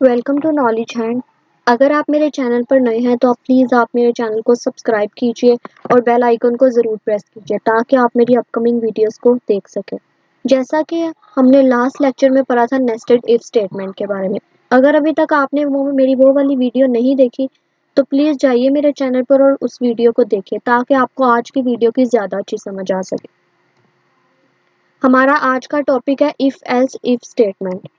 Welcome to knowledge hand. अगर आप मेरे चैनल पर नए हैं तो प्लीज़ आप मेरे चैनल को सब्सक्राइब कीजिए और बेल आइकन को ज़रूर प्रेस कीजिए ताकि आप मेरी अपकमिंग वीडियोस को देख सकें। जैसा कि हमने लास्ट लेक्चर में पढ़ा था नेस्टेड इफ स्टेटमेंट के बारे में। अगर अभी तक आपने मेरी वो वाली वीडियो नहीं देखी तो प्लीज़ जाइए मेरे चैनल पर और उस वीडियो को देखिए ताकि आपको आज की वीडियो की ज़्यादा अच्छी समझ आ सके। हमारा आज का टॉपिक है if else if statement.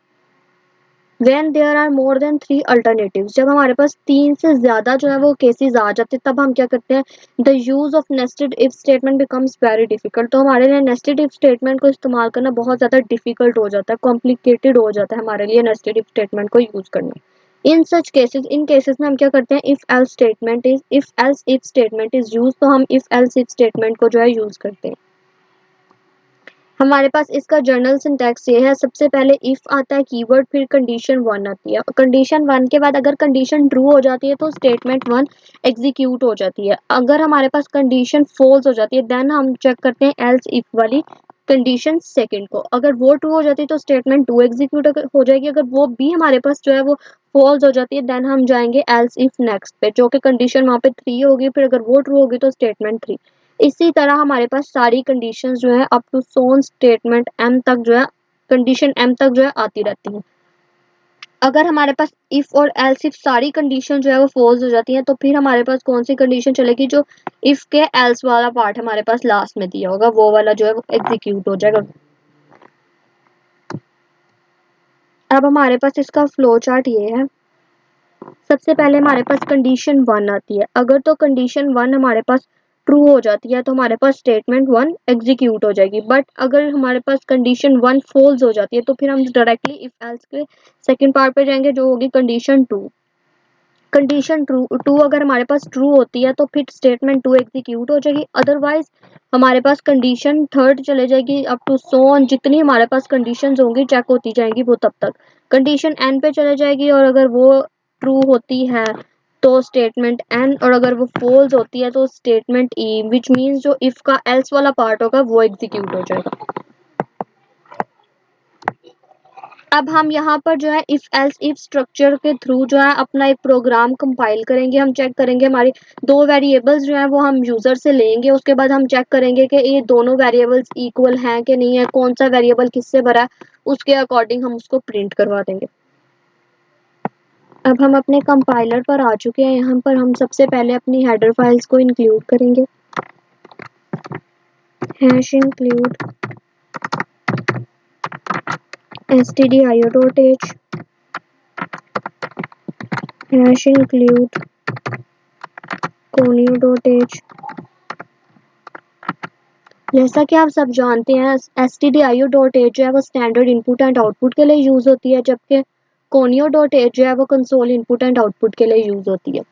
When there are more than 3 alternatives, जब हमारे पास 3 से ज़्यादा जो है वो केसेस आ जाते हैं तब हम क्या करते हैं, the use of nested if statement becomes very difficult. तो हमारे लिए नेस्टेड इफ स्टेटमेंट को इस्तेमाल करना बहुत ज़्यादा डिफिकल्ट हो जाता है, कॉम्प्लिकेटेड हो जाता है हमारे लिए नेस्टेड इफ स्टेटमेंट को यूज़ करना। इन केसेस में हम क्या करते हैं, if else if statement is use, तो हम इफ एल्स इफ स्टेटमेंट को जो है यूज़ करते हैं। हमारे पास इसका जर्नल सिंटैक्स ये है, सबसे पहले इफ आता है कीवर्ड, फिर कंडीशन 1 आती है। कंडीशन 1 के बाद अगर कंडीशन ट्रू हो जाती है तो स्टेटमेंट 1 एग्जीक्यूट हो जाती है। अगर हमारे पास कंडीशन फॉल्स हो जाती है देन हम चेक करते हैं एल्स इफ वाली कंडीशन सेकंड को। अगर वो ट्रू हो जाती है तो स्टेटमेंट 2 एग्जीक्यूट हो जाएगी। अगर वो भी हमारे पास जो है वो फॉल्स हो जाती है देन हम जाएंगे एल्स इफ नेक्स्ट पे, जो कि कंडीशन वहाँ पे 3 होगी। फिर अगर वो ट्रू होगी तो स्टेटमेंट 3। इसी तरह हमारे पास सारी कंडीशंस जो है अप टू सोन स्टेटमेंट एम तक जो है, कंडीशन एम तक जो है आती रहती हैं। अगर हमारे पास इफ और एल्स इफ सारी कंडीशन जो है वो फॉल्स हो जाती हैं तो फिर हमारे पास कौन सी कंडीशन चलेगी, जो इफ के एल्स वाला पार्ट हमारे पास लास्ट में दिया होगा वो वाला जो है वो एग्जीक्यूट हो जाएगा। अब हमारे पास इसका फ्लो चार्ट ये है। सबसे पहले हमारे पास कंडीशन 1 आती है। अगर तो कंडीशन 1 हमारे पास ट्रू हो जाती है तो हमारे पास स्टेटमेंट 1 एग्जीक्यूट हो जाएगी। बट अगर हमारे पास कंडीशन 1 फॉल्स हो जाती है तो फिर हम डायरेक्टली इफ एल्स के सेकंड पार्ट पे जाएंगे, जो होगी कंडीशन 2। कंडीशन टू अगर हमारे पास ट्रू होती है तो फिर स्टेटमेंट 2 एग्जीक्यूट हो जाएगी। अदरवाइज हमारे पास कंडीशन थर्ड चले जाएगी अप टू सो ऑन, जितनी हमारे पास कंडीशंस होंगी चेक होती जाएंगी वो तब तक कंडीशन एन पे चले जाएगी। और अगर वो ट्रू होती है तो स्टेटमेंट एन, और अगर वो फॉल्स होती है तो स्टेटमेंट ई, विच मीन्स जो इफ का एल्स वाला पार्ट होगा वो एग्जीक्यूट हो जाएगा। अब हम यहाँ पर जो है इफ एल्स इफ स्ट्रक्चर के थ्रू जो है अपना एक प्रोग्राम कंपाइल करेंगे। हम चेक करेंगे हमारी दो वेरिएबल्स जो है वो हम यूजर से लेंगे, उसके बाद हम चेक करेंगे कि ये दोनों वेरिएबल्स इक्वल हैं कि नहीं है, कौन सा वेरिएबल किससे भरा है, उसके अकॉर्डिंग हम उसको प्रिंट करवा देंगे। अब हम अपने कंपाइलर पर आ चुके हैं। यहाँ पर हम सबसे पहले अपनी हेडर फाइल्स को इंक्लूड करेंगे। Hash include stdio.h, hash include conio.h। जैसा कि आप सब जानते हैं stdio.h जो है वो स्टैंडर्ड इनपुट एंड आउटपुट के लिए यूज होती है, जबकि conio.h जो है वो कंसोल इनपुट एंड आउटपुट के लिए यूज होती है।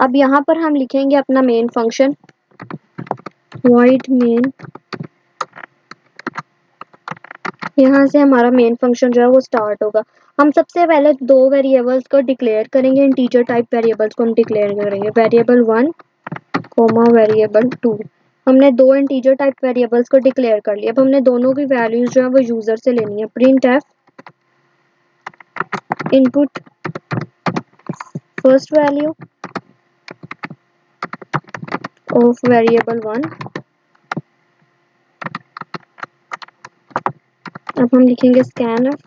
अब यहाँ पर हम लिखेंगे अपना मेन फंक्शन void main। यहाँ से हमारा मेन फंक्शन जो है वो स्टार्ट होगा। हम सबसे पहले दो वेरिएबल्स को डिक्लेयर करेंगे, इंटीजर टाइप वेरिएबल्स को हम डिक्लेयर करेंगे, वेरिएबल 1 कोमा वेरिएबल 2। हमने दो इंटीजर टाइप वेरिएबल्स को डिक्लेयर कर लिया। अब हमने दोनों की वैल्यूज जो है वो यूजर से लेनी है। Printf input first value of variable 1। अब हम लिखेंगे scanf,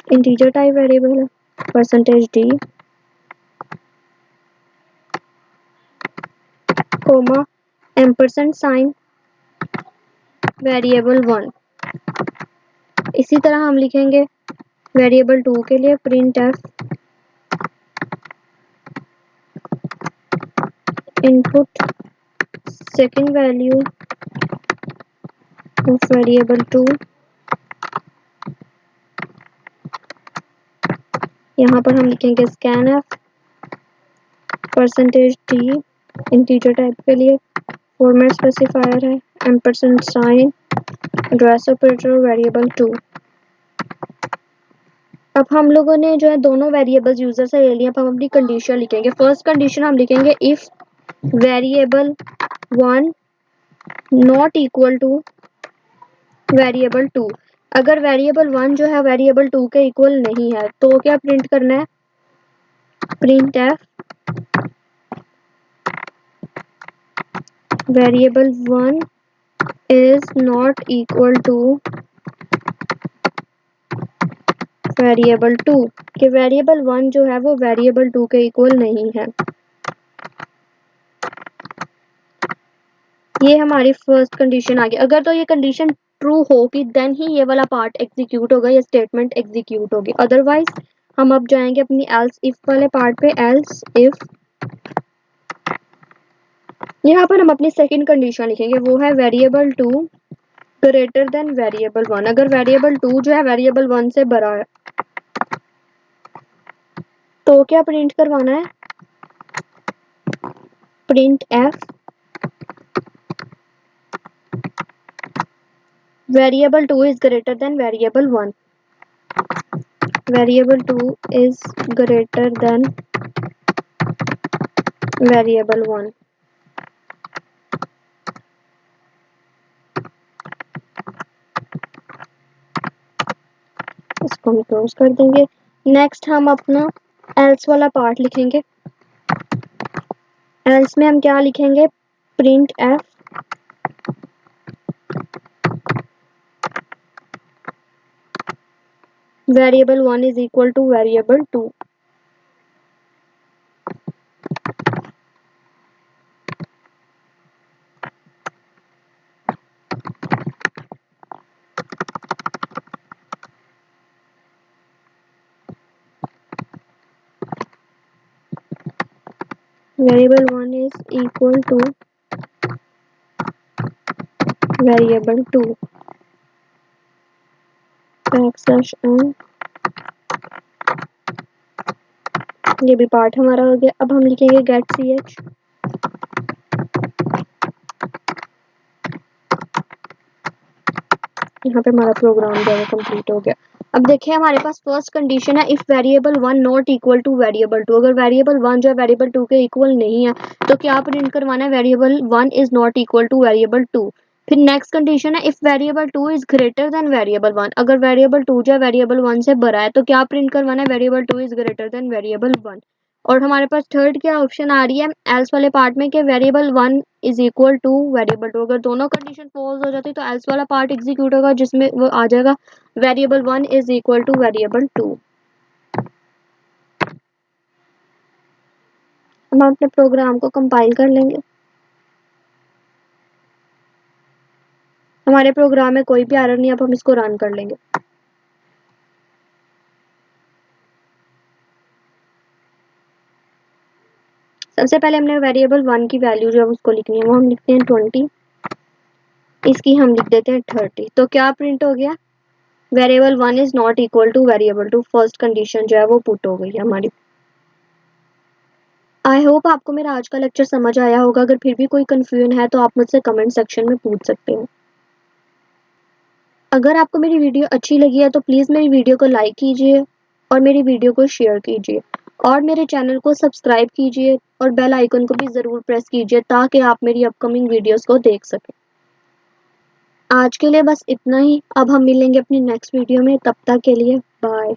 integer type variable है, percentage D comma ampersand sign variable 1। इसी तरह हम लिखेंगे वेरिएबल 2 के लिए printf input second value of variable 2। यहाँ पर हम लिखेंगे scanf percentage D integer type के लिए, फॉर्मेट स्पेसिफायर है ampersand sign, address operator variable 2। अब हम लोगों ने जो है दोनों वेरिएबल्स यूजर से ले लिया। अब हम अपनी कंडीशन लिखेंगे। फर्स्ट कंडीशन हम लिखेंगे if variable 1 not equal to variable 2। अगर वेरिएबल 1 जो है वेरिएबल 2 के इक्वल नहीं है तो क्या प्रिंट करना है, printf variable 1 is not equal to variable 2, कि वेरिएबल 1 जो है वो वेरिएबल 2 के इक्वल नहीं है। ये हमारी फर्स्ट कंडीशन आ गई। अगर तो ये कंडीशन ट्रू होगी देन ही ये वाला पार्ट एग्जीक्यूट होगा, ये स्टेटमेंट एग्जीक्यूट होगी। अदरवाइज हम अब जाएंगे अपनी एल्स इफ वाले पार्ट पे। एल्स इफ, यहाँ पर हम अपनी सेकंड कंडीशन लिखेंगे, वो है वेरिएबल 2 ग्रेटर देन वेरिएबल 1। अगर वेरिएबल 2 जो है वेरिएबल 1 से बड़ा है तो क्या प्रिंट करवाना है, printf variable 2 is greater than variable 1, variable 2 is greater than variable 1। इसको हम क्लोज कर देंगे। नेक्स्ट हम अपना एल्स वाला पार्ट लिखेंगे। एल्स में हम क्या लिखेंगे, printf variable 1 is equal to variable 2। Variable 1 is equal to variable 2 backslash n. ये भी पार्ट हमारा हो गया। अब हम लिखेंगे गेट सी एच, यहाँ पे हमारा प्रोग्राम जो है कंप्लीट हो गया। अब देखिए हमारे पास फर्स्ट कंडीशन है if variable 1 not equal to variable 2। अगर वेरिएबल 1 जो है वेरिएबल 2 के इक्वल नहीं है तो क्या प्रिंट करवाना है, variable 1 is not equal to variable 2। फिर नेक्स्ट कंडीशन है if variable 2 is greater than variable 1। अगर वेरिएबल 2 जो है वेरिएबल 1 से बड़ा है तो क्या प्रिंट करवाना है, variable 2 is greater than variable 1। और हमारे पास थर्ड क्या ऑप्शन आ रही है एल्स वाले पार्ट में कि variable 1 is equal to variable 2। अगर दोनों कंडीशन फॉल्स हो जाती तो एल्स वाला पार्ट एग्जीक्यूट होगा जिसमें वो आ जाएगा variable 1 is equal to variable 2। हम अपने प्रोग्राम को कंपाइल कर लेंगे। हमारे प्रोग्राम में कोई भी एरर नहीं, अब हम इसको रन कर लेंगे। सबसे पहले हमने वेरिएबल 1 की वैल्यू जो है उसको लिखनी है, वो हम लिखते हैं 20, इसकी हम लिख देते हैं 30। तो क्या प्रिंट हो गया, variable 1 is not equal to variable 2। First condition जो है वो पुट हो गई है हमारी। आई होप आपको मेरा आज का लेक्चर समझ आया होगा। अगर फिर भी कोई कंफ्यूजन है तो आप मुझसे कमेंट सेक्शन में पूछ सकते हो। अगर आपको मेरी वीडियो अच्छी लगी है तो प्लीज़ मेरी वीडियो को लाइक कीजिए और मेरी वीडियो को शेयर कीजिए और मेरे चैनल को सब्सक्राइब कीजिए और बेल आइकन को भी ज़रूर प्रेस कीजिए ताकि आप मेरी अपकमिंग वीडियोस को देख सकें। आज के लिए बस इतना ही। अब हम मिलेंगे अपनी नेक्स्ट वीडियो में, तब तक के लिए बाय।